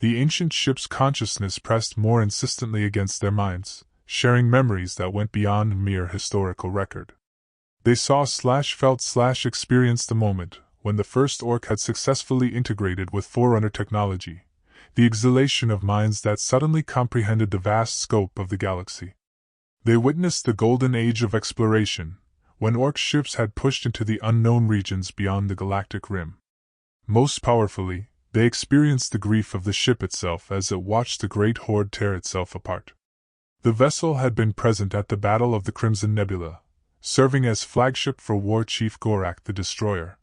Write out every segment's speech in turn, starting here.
The ancient ship's consciousness pressed more insistently against their minds, sharing memories that went beyond mere historical record. They saw / felt / experienced the moment when the first Orc had successfully integrated with Forerunner technology, the exhalation of minds that suddenly comprehended the vast scope of the galaxy. They witnessed the golden age of exploration, when Orc ships had pushed into the unknown regions beyond the galactic rim. Most powerfully, they experienced the grief of the ship itself as it watched the great horde tear itself apart. The vessel had been present at the Battle of the Crimson Nebula, serving as flagship for War Chief Gorak the Destroyer.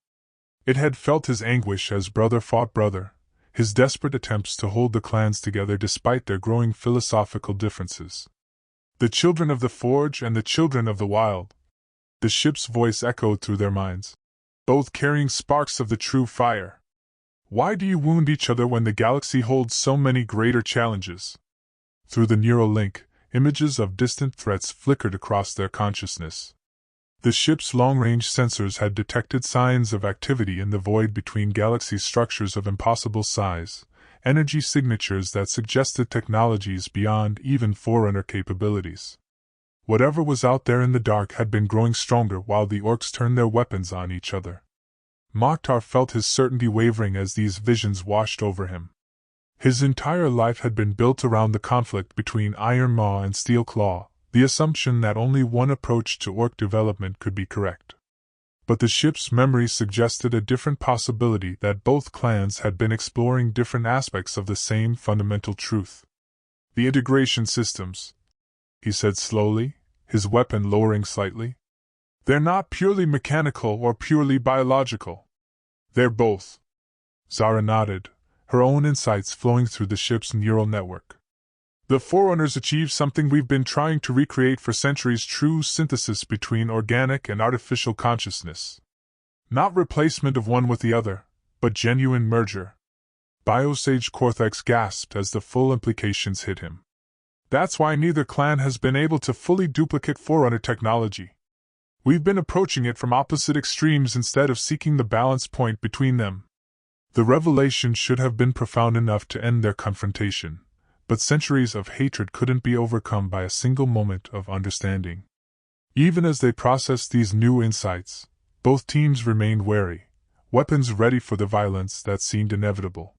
It had felt his anguish as brother fought brother, his desperate attempts to hold the clans together despite their growing philosophical differences. The children of the Forge and the children of the Wild. The ship's voice echoed through their minds, both carrying sparks of the true fire. Why do you wound each other when the galaxy holds so many greater challenges? Through the neural link, images of distant threats flickered across their consciousness. The ship's long-range sensors had detected signs of activity in the void between galaxy structures of impossible size, energy signatures that suggested technologies beyond even Forerunner capabilities. Whatever was out there in the dark had been growing stronger while the Orcs turned their weapons on each other. Mokhtar felt his certainty wavering as these visions washed over him. His entire life had been built around the conflict between Iron Maw and Steel Claw, the assumption that only one approach to Orc development could be correct. But the ship's memory suggested a different possibility, that both clans had been exploring different aspects of the same fundamental truth. The integration systems, he said slowly, his weapon lowering slightly. They're not purely mechanical or purely biological. They're both. Zara nodded, her own insights flowing through the ship's neural network. The Forerunners achieved something we've been trying to recreate for centuries: true synthesis between organic and artificial consciousness. Not replacement of one with the other, but genuine merger. Biosage Cortex gasped as the full implications hit him. That's why neither clan has been able to fully duplicate Forerunner technology. We've been approaching it from opposite extremes instead of seeking the balance point between them. The revelation should have been profound enough to end their confrontation, but centuries of hatred couldn't be overcome by a single moment of understanding. Even as they processed these new insights, both teams remained wary, weapons ready for the violence that seemed inevitable.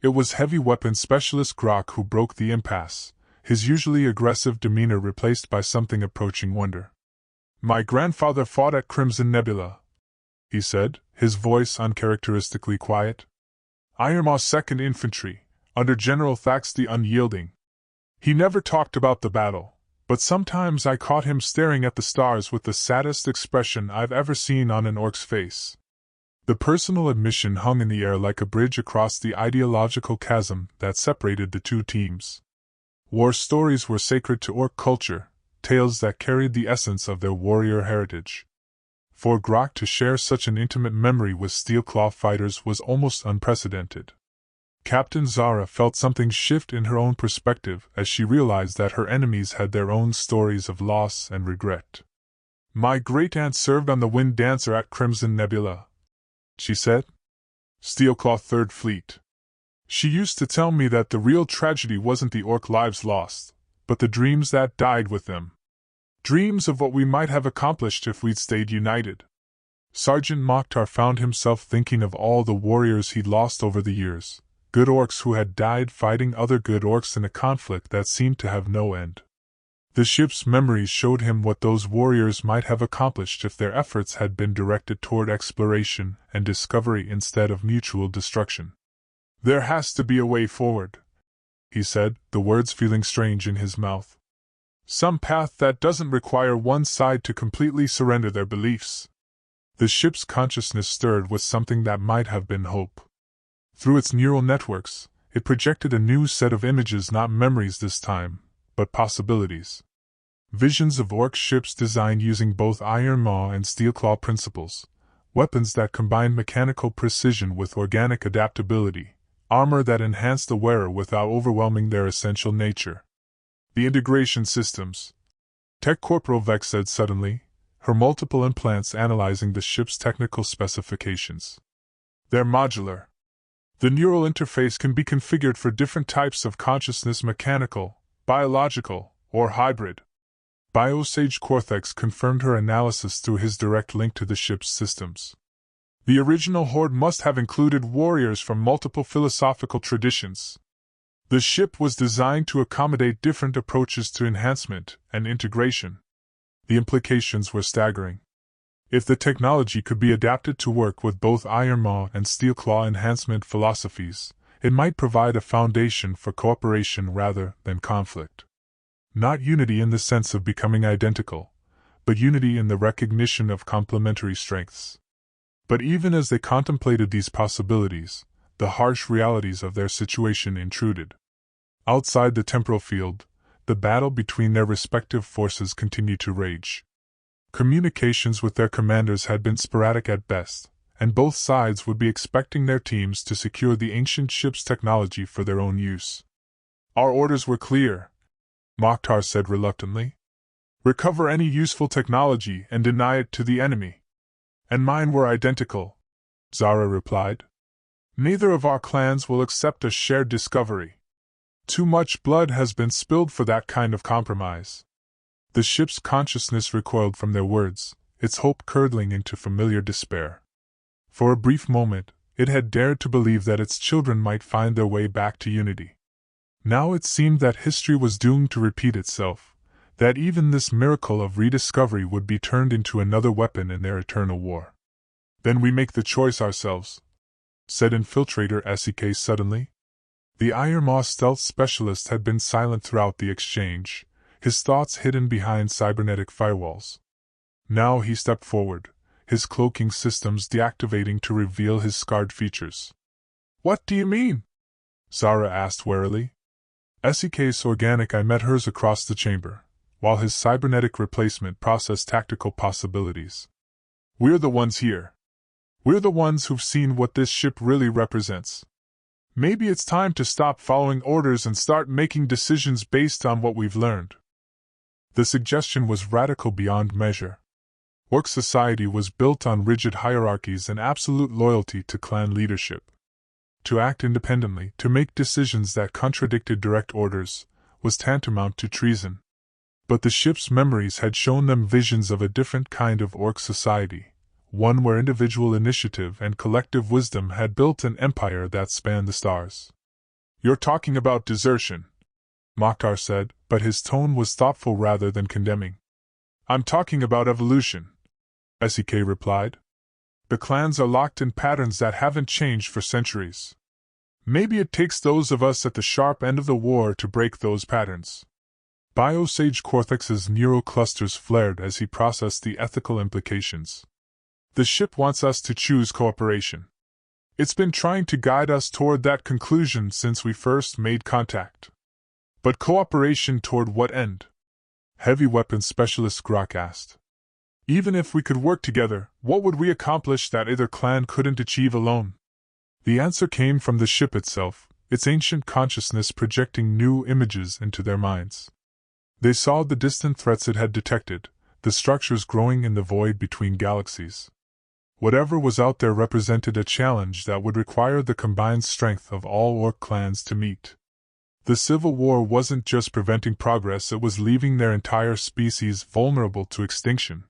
It was heavy weapons specialist Grok who broke the impasse, his usually aggressive demeanor replaced by something approaching wonder. My grandfather fought at Crimson Nebula, he said, his voice uncharacteristically quiet. Iron Maw's 2nd Infantry, under General Thax the Unyielding. He never talked about the battle, but sometimes I caught him staring at the stars with the saddest expression I've ever seen on an Orc's face. The personal admission hung in the air like a bridge across the ideological chasm that separated the two teams. War stories were sacred to Orc culture, tales that carried the essence of their warrior heritage. For Grok to share such an intimate memory with Steelclaw fighters was almost unprecedented. Captain Zara felt something shift in her own perspective as she realized that her enemies had their own stories of loss and regret. My great-aunt served on the Wind Dancer at Crimson Nebula, she said. Steelclaw 3rd Fleet. She used to tell me that the real tragedy wasn't the Orc lives lost, but the dreams that died with them. Dreams of what we might have accomplished if we'd stayed united. Sergeant Mokhtar found himself thinking of all the warriors he'd lost over the years, good Orcs who had died fighting other good Orcs in a conflict that seemed to have no end. The ship's memories showed him what those warriors might have accomplished if their efforts had been directed toward exploration and discovery instead of mutual destruction. There has to be a way forward, he said, the words feeling strange in his mouth. Some path that doesn't require one side to completely surrender their beliefs. The ship's consciousness stirred with something that might have been hope. Through its neural networks, it projected a new set of images, not memories this time, but possibilities. Visions of Orc ships designed using both Iron Maw and Steelclaw principles, weapons that combined mechanical precision with organic adaptability, armor that enhanced the wearer without overwhelming their essential nature. The integration systems, Tech Corporal Vex said suddenly, her multiple implants analyzing the ship's technical specifications. They're modular. The neural interface can be configured for different types of consciousness: mechanical, biological, or hybrid. Biosage Cortex confirmed her analysis through his direct link to the ship's systems. The original horde must have included warriors from multiple philosophical traditions. The ship was designed to accommodate different approaches to enhancement and integration. The implications were staggering. If the technology could be adapted to work with both Iron Maw and Steel Claw enhancement philosophies, it might provide a foundation for cooperation rather than conflict. Not unity in the sense of becoming identical, but unity in the recognition of complementary strengths. But even as they contemplated these possibilities, the harsh realities of their situation intruded. Outside the temporal field, the battle between their respective forces continued to rage. Communications with their commanders had been sporadic at best, and both sides would be expecting their teams to secure the ancient ship's technology for their own use. Our orders were clear, Mokhtar said reluctantly. Recover any useful technology and deny it to the enemy. And mine were identical, Zara replied. Neither of our clans will accept a shared discovery. Too much blood has been spilled for that kind of compromise. The ship's consciousness recoiled from their words, its hope curdling into familiar despair. For a brief moment, it had dared to believe that its children might find their way back to unity. Now it seemed that history was doomed to repeat itself, that even this miracle of rediscovery would be turned into another weapon in their eternal war. Then we make the choice ourselves, said Infiltrator SEK suddenly. The Iron Maw stealth specialist had been silent throughout the exchange, his thoughts hidden behind cybernetic firewalls. Now he stepped forward, his cloaking systems deactivating to reveal his scarred features. What do you mean? Zara asked warily. SEK's organic eye met hers across the chamber, while his cybernetic replacement processed tactical possibilities. We're the ones here. We're the ones who've seen what this ship really represents. Maybe it's time to stop following orders and start making decisions based on what we've learned. The suggestion was radical beyond measure. Orc society was built on rigid hierarchies and absolute loyalty to clan leadership. To act independently, to make decisions that contradicted direct orders, was tantamount to treason. But the ship's memories had shown them visions of a different kind of Orc society, one where individual initiative and collective wisdom had built an empire that spanned the stars. You're talking about desertion, Mokhtar said, but his tone was thoughtful rather than condemning. I'm talking about evolution, SEK replied. The clans are locked in patterns that haven't changed for centuries. Maybe it takes those of us at the sharp end of the war to break those patterns. Biosage Cortex's neural clusters flared as he processed the ethical implications. The ship wants us to choose cooperation. It's been trying to guide us toward that conclusion since we first made contact. But cooperation toward what end? Heavy weapons specialist Grok asked. Even if we could work together, what would we accomplish that either clan couldn't achieve alone? The answer came from the ship itself, its ancient consciousness projecting new images into their minds. They saw the distant threats it had detected, the structures growing in the void between galaxies. Whatever was out there represented a challenge that would require the combined strength of all Orc clans to meet. The Civil War wasn't just preventing progress, it was leaving their entire species vulnerable to extinction.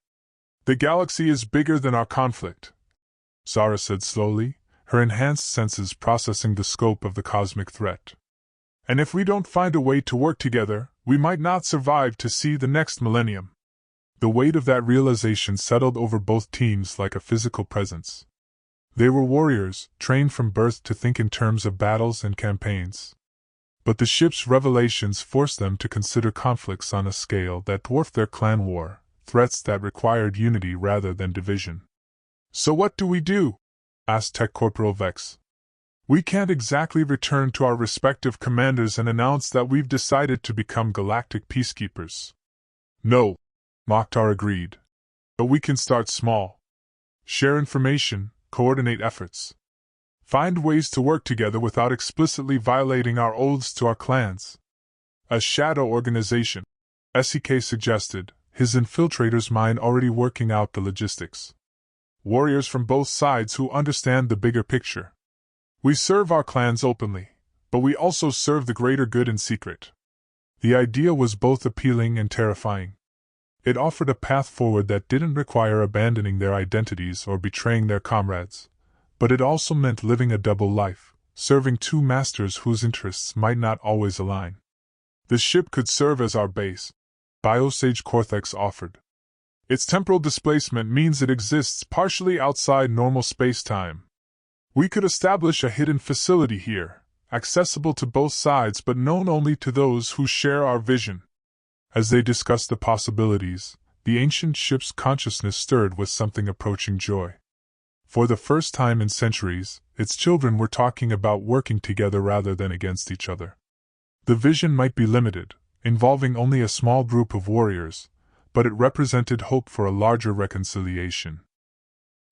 The galaxy is bigger than our conflict, Zara said slowly, her enhanced senses processing the scope of the cosmic threat. And if we don't find a way to work together, we might not survive to see the next millennium. The weight of that realization settled over both teams like a physical presence. They were warriors, trained from birth to think in terms of battles and campaigns. But the ship's revelations forced them to consider conflicts on a scale that dwarfed their clan war, threats that required unity rather than division. So what do we do? Asked Tech Corporal Vex. We can't exactly return to our respective commanders and announce that we've decided to become galactic peacekeepers. No, Mokhtar agreed. But we can start small. Share information, coordinate efforts. Find ways to work together without explicitly violating our oaths to our clans. A shadow organization, SEK suggested, his infiltrator's mind already working out the logistics. Warriors from both sides who understand the bigger picture. We serve our clans openly, but we also serve the greater good in secret. The idea was both appealing and terrifying. It offered a path forward that didn't require abandoning their identities or betraying their comrades, but it also meant living a double life, serving two masters whose interests might not always align. The ship could serve as our base, Biosage Cortex offered. Its temporal displacement means it exists partially outside normal space-time. We could establish a hidden facility here, accessible to both sides but known only to those who share our vision. As they discussed the possibilities, the ancient ship's consciousness stirred with something approaching joy. For the first time in centuries, its children were talking about working together rather than against each other. The vision might be limited, involving only a small group of warriors, but it represented hope for a larger reconciliation.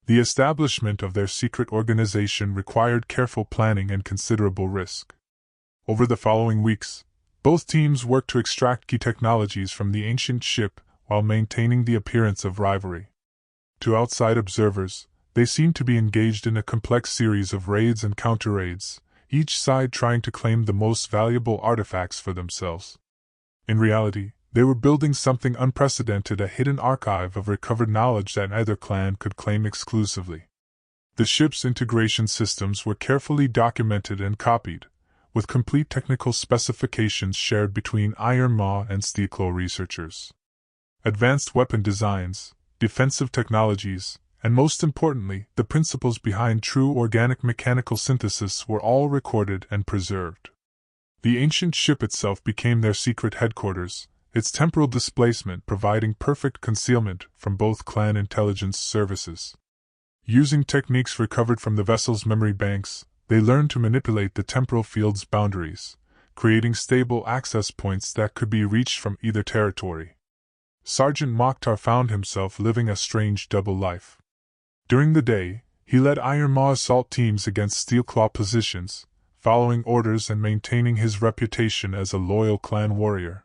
The establishment of their secret organization required careful planning and considerable risk. Over the following weeks, both teams worked to extract key technologies from the ancient ship while maintaining the appearance of rivalry. To outside observers, they seemed to be engaged in a complex series of raids and counter-raids, each side trying to claim the most valuable artifacts for themselves. In reality, they were building something unprecedented, a hidden archive of recovered knowledge that neither clan could claim exclusively. The ship's integration systems were carefully documented and copied, with complete technical specifications shared between Iron Maw and Steelclaw researchers. Advanced weapon designs, defensive technologies, and most importantly, the principles behind true organic mechanical synthesis were all recorded and preserved. The ancient ship itself became their secret headquarters, its temporal displacement providing perfect concealment from both clan intelligence services. Using techniques recovered from the vessel's memory banks, they learned to manipulate the temporal field's boundaries, creating stable access points that could be reached from either territory. Sergeant Mokhtar found himself living a strange double life. During the day, he led Iron Maw assault teams against Steelclaw positions, following orders and maintaining his reputation as a loyal clan warrior.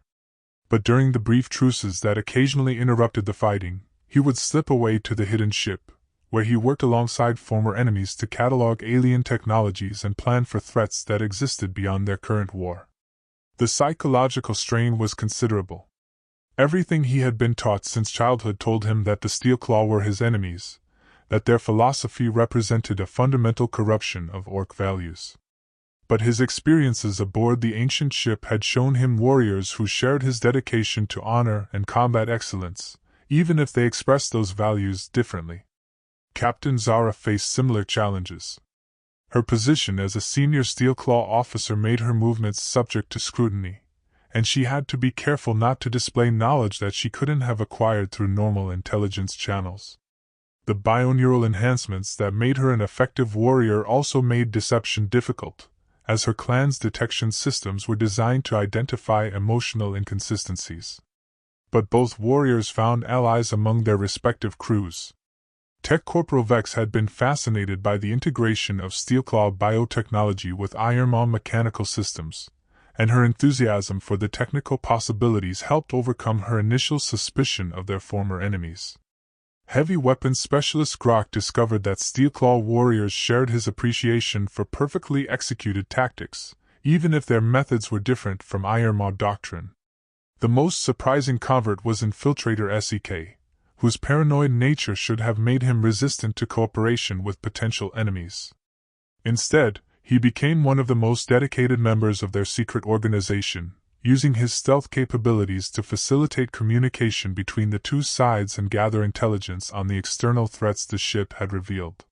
But during the brief truces that occasionally interrupted the fighting, he would slip away to the hidden ship, where he worked alongside former enemies to catalog alien technologies and plan for threats that existed beyond their current war. The psychological strain was considerable. Everything he had been taught since childhood told him that the Steelclaw were his enemies, that their philosophy represented a fundamental corruption of Orc values. But his experiences aboard the ancient ship had shown him warriors who shared his dedication to honor and combat excellence, even if they expressed those values differently. Captain Zara faced similar challenges. Her position as a senior Steelclaw officer made her movements subject to scrutiny, and she had to be careful not to display knowledge that she couldn't have acquired through normal intelligence channels. The bioneural enhancements that made her an effective warrior also made deception difficult, as her clan's detection systems were designed to identify emotional inconsistencies. But both warriors found allies among their respective crews. Tech Corporal Vex had been fascinated by the integration of Steelclaw biotechnology with Iron Maw mechanical systems, and her enthusiasm for the technical possibilities helped overcome her initial suspicion of their former enemies. Heavy weapons specialist Grok discovered that Steelclaw warriors shared his appreciation for perfectly executed tactics, even if their methods were different from Iron Maw doctrine. The most surprising convert was Infiltrator SEK, whose paranoid nature should have made him resistant to cooperation with potential enemies. Instead, he became one of the most dedicated members of their secret organization, using his stealth capabilities to facilitate communication between the two sides and gather intelligence on the external threats the ship had revealed.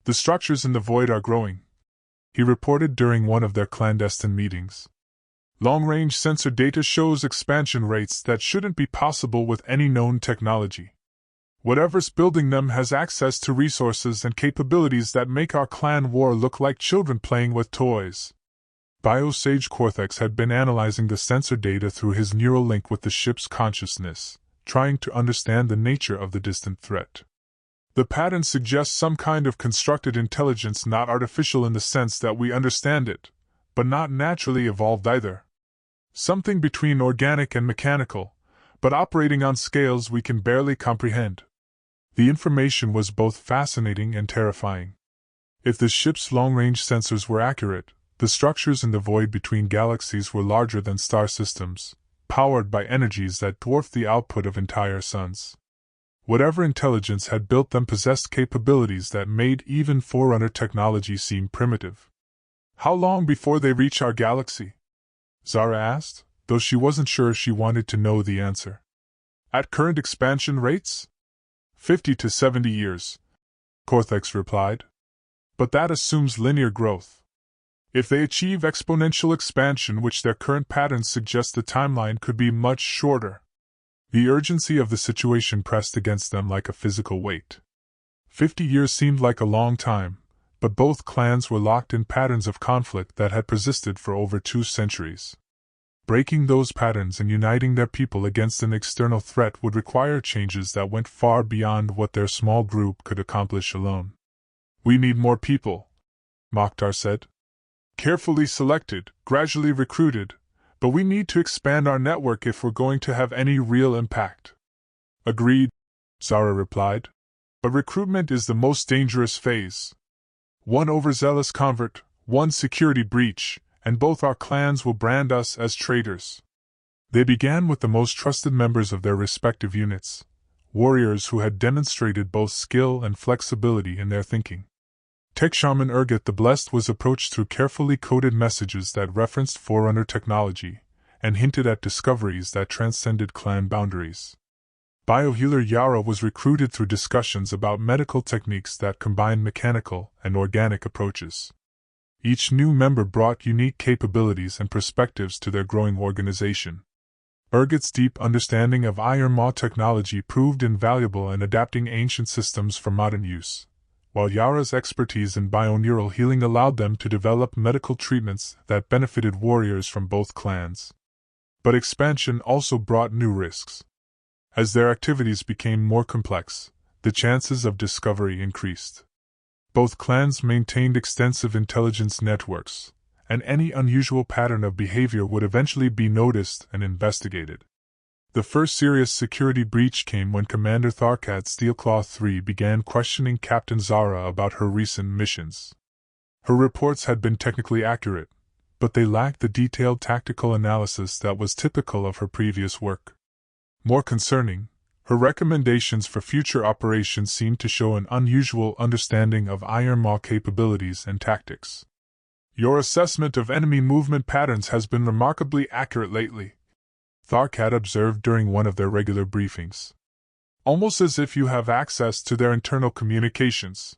"The structures in the void are growing," he reported during one of their clandestine meetings. "Long-range sensor data shows expansion rates that shouldn't be possible with any known technology. Whatever's building them has access to resources and capabilities that make our clan war look like children playing with toys." Biosage Cortex had been analyzing the sensor data through his neural link with the ship's consciousness, trying to understand the nature of the distant threat. "The pattern suggests some kind of constructed intelligence, not artificial in the sense that we understand it, but not naturally evolved either. Something between organic and mechanical, but operating on scales we can barely comprehend." The information was both fascinating and terrifying. If the ship's long-range sensors were accurate, the structures in the void between galaxies were larger than star systems, powered by energies that dwarfed the output of entire suns. Whatever intelligence had built them possessed capabilities that made even Forerunner technology seem primitive. "How long before they reach our galaxy?" Zara asked, though she wasn't sure she wanted to know the answer. "At current expansion rates? 50 to 70 years, Cortex replied. "But that assumes linear growth. If they achieve exponential expansion, which their current patterns suggest, the timeline could be much shorter." The urgency of the situation pressed against them like a physical weight. 50 years seemed like a long time, but both clans were locked in patterns of conflict that had persisted for over 2 centuries. Breaking those patterns and uniting their people against an external threat would require changes that went far beyond what their small group could accomplish alone. "We need more people," Mokhtar said. "Carefully selected, gradually recruited, but we need to expand our network if we're going to have any real impact." "Agreed," Zara replied. "But recruitment is the most dangerous phase. One overzealous convert, one security breach, and both our clans will brand us as traitors." They began with the most trusted members of their respective units, warriors who had demonstrated both skill and flexibility in their thinking. Tech Shaman Urgot the Blessed was approached through carefully coded messages that referenced Forerunner technology, and hinted at discoveries that transcended clan boundaries. Biohealer Yara was recruited through discussions about medical techniques that combined mechanical and organic approaches. Each new member brought unique capabilities and perspectives to their growing organization. Urgot's deep understanding of Iron Maw technology proved invaluable in adapting ancient systems for modern use, while Yara's expertise in bioneural healing allowed them to develop medical treatments that benefited warriors from both clans. But expansion also brought new risks. As their activities became more complex, the chances of discovery increased. Both clans maintained extensive intelligence networks, and any unusual pattern of behavior would eventually be noticed and investigated. The first serious security breach came when Commander Tharkat Steelclaw III began questioning Captain Zara about her recent missions. Her reports had been technically accurate, but they lacked the detailed tactical analysis that was typical of her previous work. More concerning, her recommendations for future operations seemed to show an unusual understanding of Iron Maw capabilities and tactics. "Your assessment of enemy movement patterns has been remarkably accurate lately," Tharkat observed during one of their regular briefings. "Almost as if you have access to their internal communications."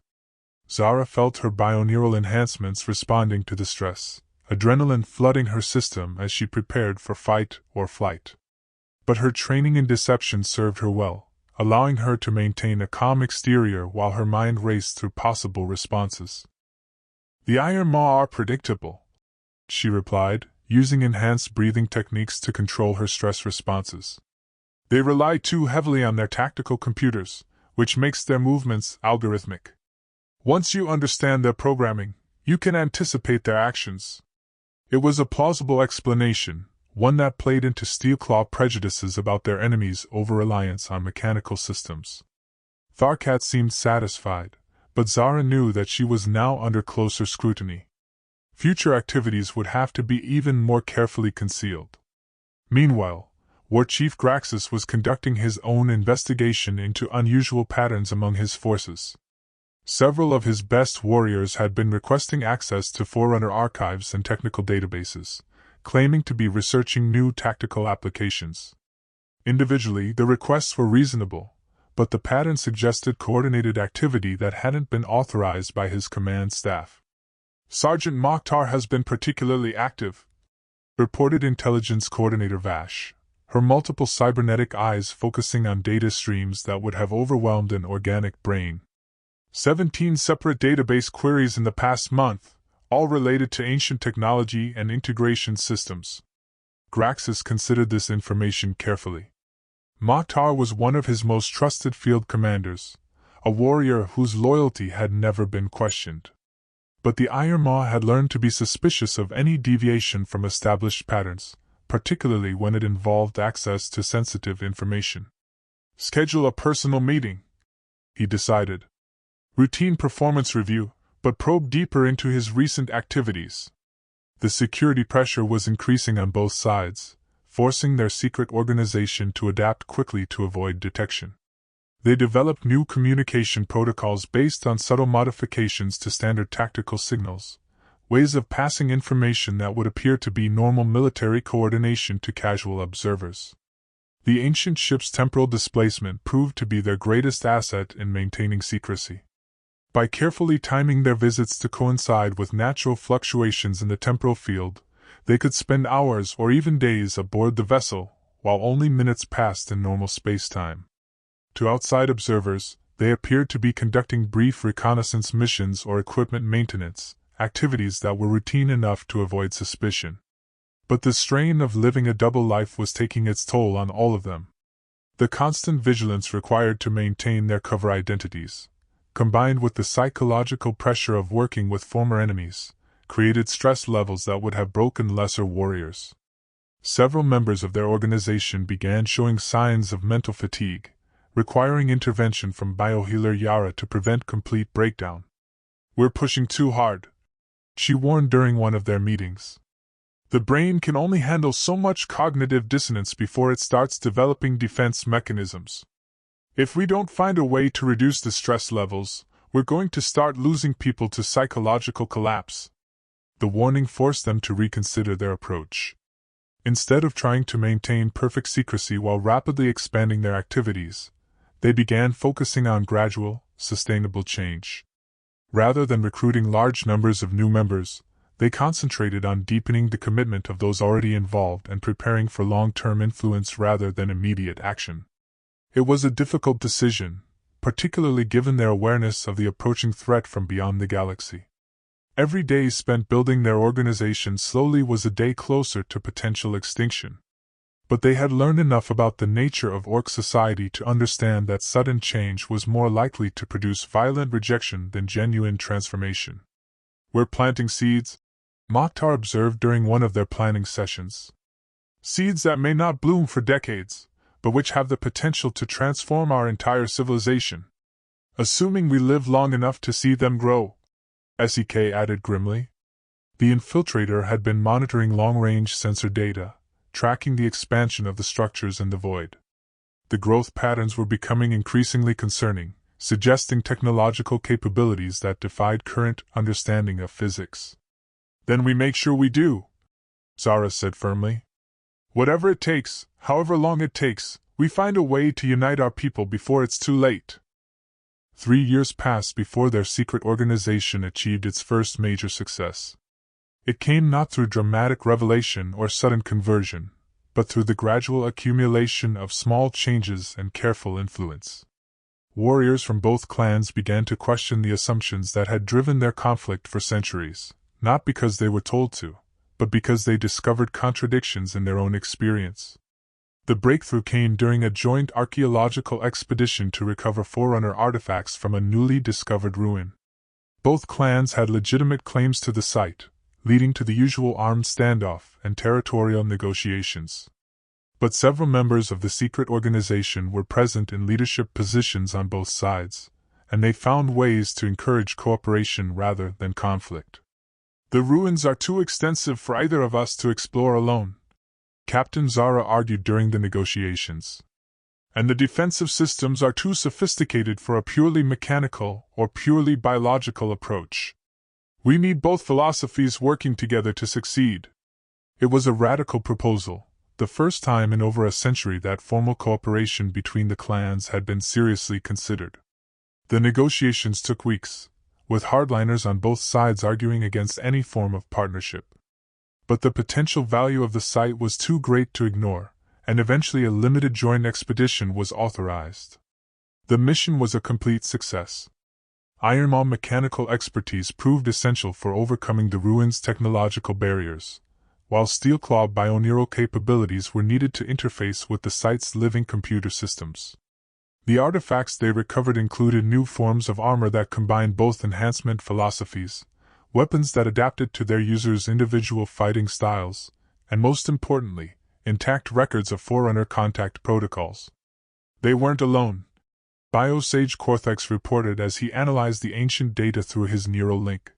Zara felt her bioneural enhancements responding to the stress, adrenaline flooding her system as she prepared for fight or flight. But her training in deception served her well, allowing her to maintain a calm exterior while her mind raced through possible responses. "The Iron Maw are predictable," she replied, using enhanced breathing techniques to control her stress responses. "They rely too heavily on their tactical computers, which makes their movements algorithmic. Once you understand their programming, you can anticipate their actions." It was a plausible explanation, one that played into Steelclaw prejudices about their enemies' over-reliance on mechanical systems. Tharkat seemed satisfied, but Zara knew that she was now under closer scrutiny. Future activities would have to be even more carefully concealed. Meanwhile, War Chief Graxus was conducting his own investigation into unusual patterns among his forces. Several of his best warriors had been requesting access to Forerunner archives and technical databases, claiming to be researching new tactical applications. Individually, the requests were reasonable, but the pattern suggested coordinated activity that hadn't been authorized by his command staff. "Sergeant Mokhtar has been particularly active," reported Intelligence Coordinator Vash, her multiple cybernetic eyes focusing on data streams that would have overwhelmed an organic brain. 17 separate database queries in the past month, all related to ancient technology and integration systems. Graxus considered this information carefully. Mokhtar was one of his most trusted field commanders, a warrior whose loyalty had never been questioned. But the Iron Maw had learned to be suspicious of any deviation from established patterns, particularly when it involved access to sensitive information. "Schedule a personal meeting," he decided. "Routine performance review, but probed deeper into his recent activities. The security pressure was increasing on both sides, forcing their secret organization to adapt quickly to avoid detection. They developed new communication protocols based on subtle modifications to standard tactical signals, ways of passing information that would appear to be normal military coordination to casual observers. The ancient ship's temporal displacement proved to be their greatest asset in maintaining secrecy. By carefully timing their visits to coincide with natural fluctuations in the temporal field, they could spend hours or even days aboard the vessel, while only minutes passed in normal space-time. To outside observers, they appeared to be conducting brief reconnaissance missions or equipment maintenance, activities that were routine enough to avoid suspicion. But the strain of living a double life was taking its toll on all of them. The constant vigilance required to maintain their cover identities, combined with the psychological pressure of working with former enemies, created stress levels that would have broken lesser warriors. Several members of their organization began showing signs of mental fatigue, requiring intervention from biohealer Yara to prevent complete breakdown. "We're pushing too hard," she warned during one of their meetings. "The brain can only handle so much cognitive dissonance before it starts developing defense mechanisms. If we don't find a way to reduce the stress levels, we're going to start losing people to psychological collapse." The warning forced them to reconsider their approach. Instead of trying to maintain perfect secrecy while rapidly expanding their activities, they began focusing on gradual, sustainable change. Rather than recruiting large numbers of new members, they concentrated on deepening the commitment of those already involved and preparing for long-term influence rather than immediate action. It was a difficult decision, particularly given their awareness of the approaching threat from beyond the galaxy. Every day spent building their organization slowly was a day closer to potential extinction. But they had learned enough about the nature of Orc society to understand that sudden change was more likely to produce violent rejection than genuine transformation. "We're planting seeds," Mokhtar observed during one of their planning sessions. "Seeds that may not bloom for decades, but which have the potential to transform our entire civilization. Assuming we live long enough to see them grow," SEK added grimly. The infiltrator had been monitoring long-range sensor data, tracking the expansion of the structures in the void. The growth patterns were becoming increasingly concerning, suggesting technological capabilities that defied current understanding of physics. "Then we make sure we do," Zara said firmly. "Whatever it takes, however long it takes, we find a way to unite our people before it's too late." 3 years passed before their secret organization achieved its first major success. It came not through dramatic revelation or sudden conversion, but through the gradual accumulation of small changes and careful influence. Warriors from both clans began to question the assumptions that had driven their conflict for centuries, not because they were told to, but because they discovered contradictions in their own experience. The breakthrough came during a joint archaeological expedition to recover Forerunner artifacts from a newly discovered ruin. Both clans had legitimate claims to the site, leading to the usual armed standoff and territorial negotiations. But several members of the secret organization were present in leadership positions on both sides, and they found ways to encourage cooperation rather than conflict. "The ruins are too extensive for either of us to explore alone," Captain Zara argued during the negotiations. "And the defensive systems are too sophisticated for a purely mechanical or purely biological approach. We need both philosophies working together to succeed." It was a radical proposal, the first time in over a century that formal cooperation between the clans had been seriously considered. The negotiations took weeks, with hardliners on both sides arguing against any form of partnership. But the potential value of the site was too great to ignore, and eventually a limited joint expedition was authorized. The mission was a complete success. Ironmaw mechanical expertise proved essential for overcoming the ruins' technological barriers, while Steelclaw bioneural capabilities were needed to interface with the site's living computer systems. The artifacts they recovered included new forms of armor that combined both enhancement philosophies, weapons that adapted to their users' individual fighting styles, and most importantly, intact records of Forerunner contact protocols. They weren't alone. Biosage Cortex reported as he analyzed the ancient data through his neural link.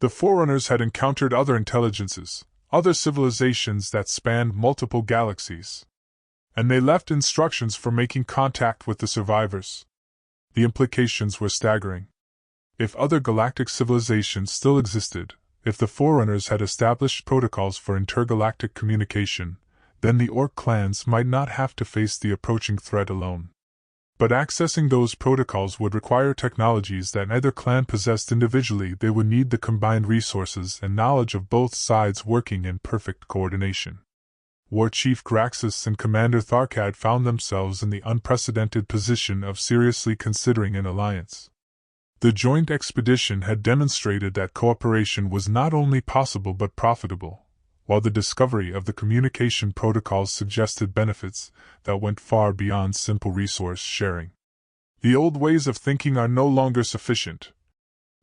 The Forerunners had encountered other intelligences, other civilizations that spanned multiple galaxies. And they left instructions for making contact with the survivors. The implications were staggering. If other galactic civilizations still existed, if the Forerunners had established protocols for intergalactic communication, then the Orc clans might not have to face the approaching threat alone. But accessing those protocols would require technologies that neither clan possessed individually. They would need the combined resources and knowledge of both sides working in perfect coordination. War Chief Graxus and Commander Tharkad found themselves in the unprecedented position of seriously considering an alliance. The joint expedition had demonstrated that cooperation was not only possible but profitable, while the discovery of the communication protocols suggested benefits that went far beyond simple resource sharing. The old ways of thinking are no longer sufficient,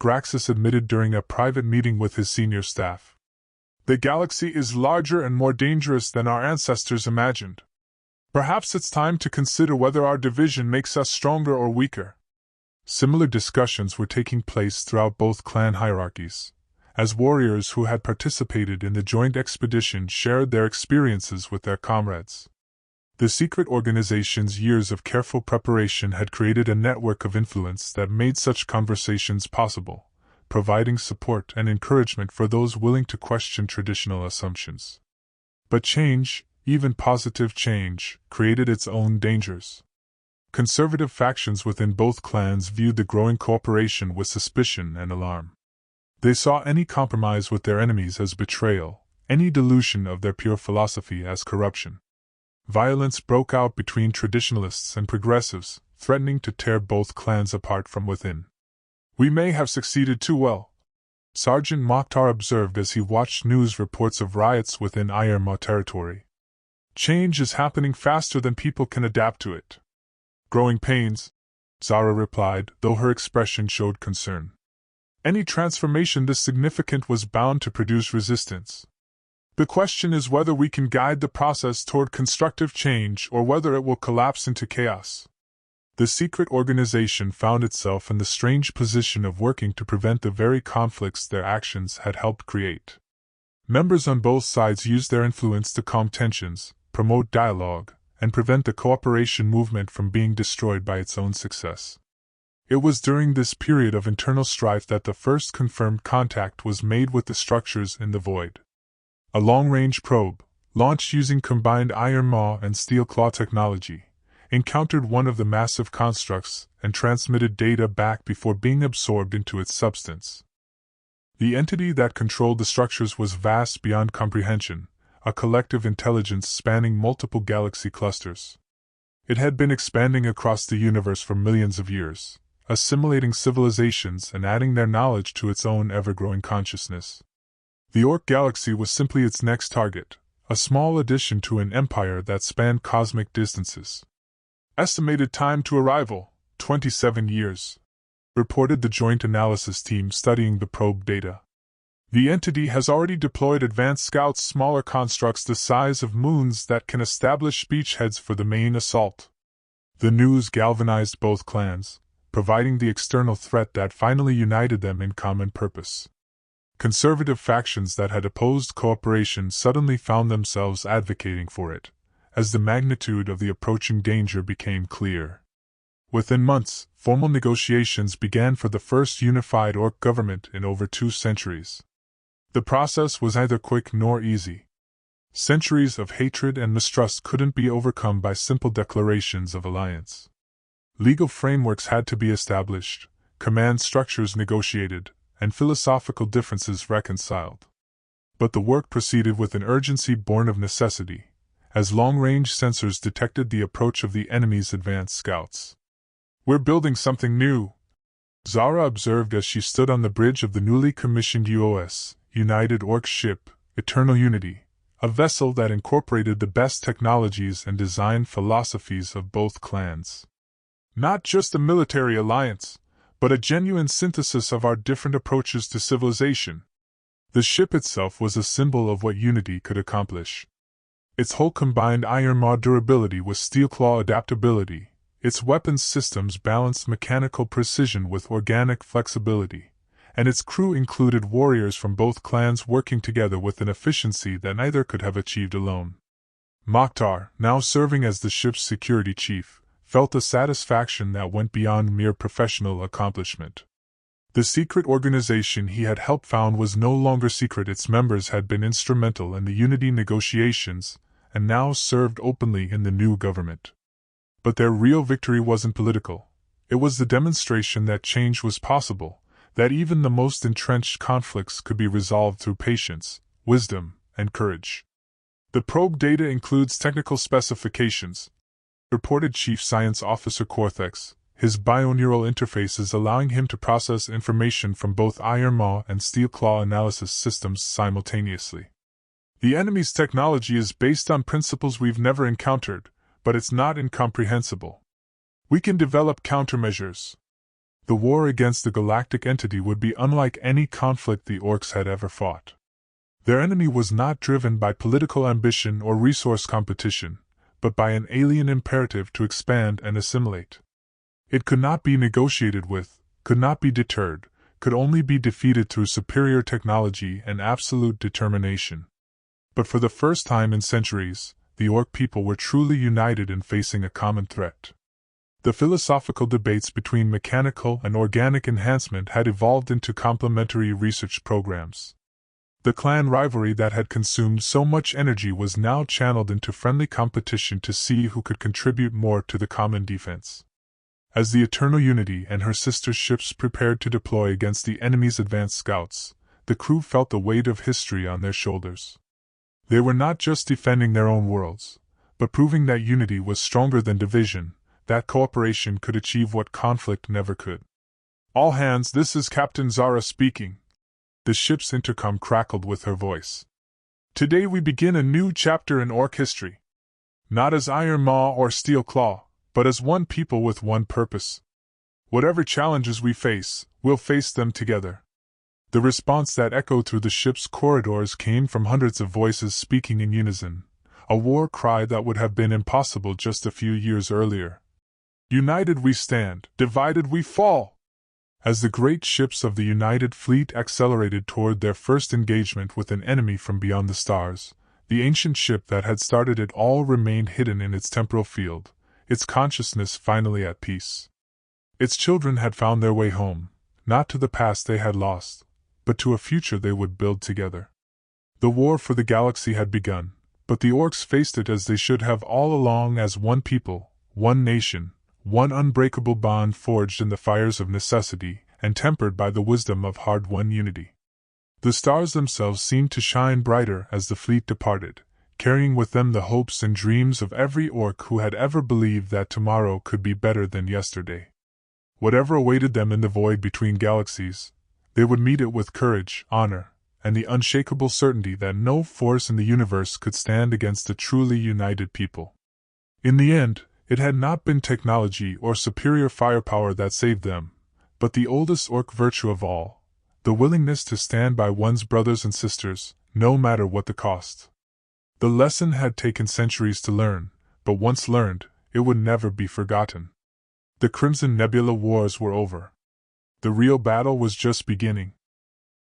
Graxus admitted during a private meeting with his senior staff. The galaxy is larger and more dangerous than our ancestors imagined. Perhaps it's time to consider whether our division makes us stronger or weaker. Similar discussions were taking place throughout both clan hierarchies, as warriors who had participated in the joint expedition shared their experiences with their comrades. The secret organization's years of careful preparation had created a network of influence that made such conversations possible, providing support and encouragement for those willing to question traditional assumptions. But change, even positive change, created its own dangers. Conservative factions within both clans viewed the growing cooperation with suspicion and alarm. They saw any compromise with their enemies as betrayal, any dilution of their pure philosophy as corruption. Violence broke out between traditionalists and progressives, threatening to tear both clans apart from within. "We may have succeeded too well," Sergeant Mokhtar observed as he watched news reports of riots within Irma territory. "Change is happening faster than people can adapt to it." "Growing pains," Zara replied, though her expression showed concern. Any transformation this significant was bound to produce resistance. The question is whether we can guide the process toward constructive change or whether it will collapse into chaos. The secret organization found itself in the strange position of working to prevent the very conflicts their actions had helped create. Members on both sides used their influence to calm tensions, promote dialogue, and prevent the cooperation movement from being destroyed by its own success. It was during this period of internal strife that the first confirmed contact was made with the structures in the void. A long-range probe, launched using combined iron maw and steel claw technology, encountered one of the massive constructs and transmitted data back before being absorbed into its substance. The entity that controlled the structures was vast beyond comprehension, a collective intelligence spanning multiple galaxy clusters. It had been expanding across the universe for millions of years, assimilating civilizations and adding their knowledge to its own ever-growing consciousness. The Orc galaxy was simply its next target, a small addition to an empire that spanned cosmic distances. Estimated time to arrival, 27 years, reported the Joint Analysis Team studying the probe data. The entity has already deployed advanced scouts, smaller constructs the size of moons that can establish beachheads for the main assault. The news galvanized both clans, providing the external threat that finally united them in common purpose. Conservative factions that had opposed cooperation suddenly found themselves advocating for it, as the magnitude of the approaching danger became clear. Within months, formal negotiations began for the first unified Orc government in over 2 centuries. The process was neither quick nor easy. Centuries of hatred and mistrust couldn't be overcome by simple declarations of alliance. Legal frameworks had to be established, command structures negotiated, and philosophical differences reconciled. But the work proceeded with an urgency born of necessity, as long-range sensors detected the approach of the enemy's advanced scouts. "We're building something new," Zara observed as she stood on the bridge of the newly commissioned UOS, United Orc ship, Eternal Unity, a vessel that incorporated the best technologies and design philosophies of both clans. "Not just a military alliance, but a genuine synthesis of our different approaches to civilization." The ship itself was a symbol of what Unity could accomplish. Its whole combined iron maw durability with steel claw adaptability, Its weapons systems balanced mechanical precision with organic flexibility, and its crew included warriors from both clans working together with an efficiency that neither could have achieved alone. Mokhtar, now serving as the ship's security chief, felt a satisfaction that went beyond mere professional accomplishment. The secret organization he had helped found was no longer secret. Its members had been instrumental in the unity negotiations, and now served openly in the new government. But their real victory wasn't political. It was the demonstration that change was possible, that even the most entrenched conflicts could be resolved through patience, wisdom, and courage. The probe data includes technical specifications, reported Chief Science Officer Cortex, his bioneural interfaces allowing him to process information from both Iron Maw and Steel Claw analysis systems simultaneously. The enemy's technology is based on principles we've never encountered, but it's not incomprehensible. We can develop countermeasures. The war against the galactic entity would be unlike any conflict the Orcs had ever fought. Their enemy was not driven by political ambition or resource competition, but by an alien imperative to expand and assimilate. It could not be negotiated with, could not be deterred, could only be defeated through superior technology and absolute determination. But for the first time in centuries, the Orc people were truly united in facing a common threat. The philosophical debates between mechanical and organic enhancement had evolved into complementary research programs. The clan rivalry that had consumed so much energy was now channeled into friendly competition to see who could contribute more to the common defense. As the Eternal Unity and her sister ships prepared to deploy against the enemy's advanced scouts, the crew felt the weight of history on their shoulders. They were not just defending their own worlds, but proving that unity was stronger than division, that cooperation could achieve what conflict never could. All hands, this is Captain Zara speaking. The ship's intercom crackled with her voice. Today we begin a new chapter in Orc history. Not as Iron Maw or Steel Claw, but as one people with one purpose. Whatever challenges we face, we'll face them together. The response that echoed through the ship's corridors came from hundreds of voices speaking in unison, a war cry that would have been impossible just a few years earlier. United we stand, divided we fall! As the great ships of the United Fleet accelerated toward their first engagement with an enemy from beyond the stars, the ancient ship that had started it all remained hidden in its temporal field, its consciousness finally at peace. Its children had found their way home, not to the past they had lost, but to a future they would build together. The war for the galaxy had begun, but the Orcs faced it as they should have all along, as one people, one nation, one unbreakable bond forged in the fires of necessity and tempered by the wisdom of hard-won unity. The stars themselves seemed to shine brighter as the fleet departed, carrying with them the hopes and dreams of every Orc who had ever believed that tomorrow could be better than yesterday. Whatever awaited them in the void between galaxies, they would meet it with courage, honor, and the unshakable certainty that no force in the universe could stand against a truly united people. In the end, it had not been technology or superior firepower that saved them, but the oldest Orc virtue of all, the willingness to stand by one's brothers and sisters, no matter what the cost. The lesson had taken centuries to learn, but once learned, it would never be forgotten. The Crimson Nebula Wars were over. The real battle was just beginning.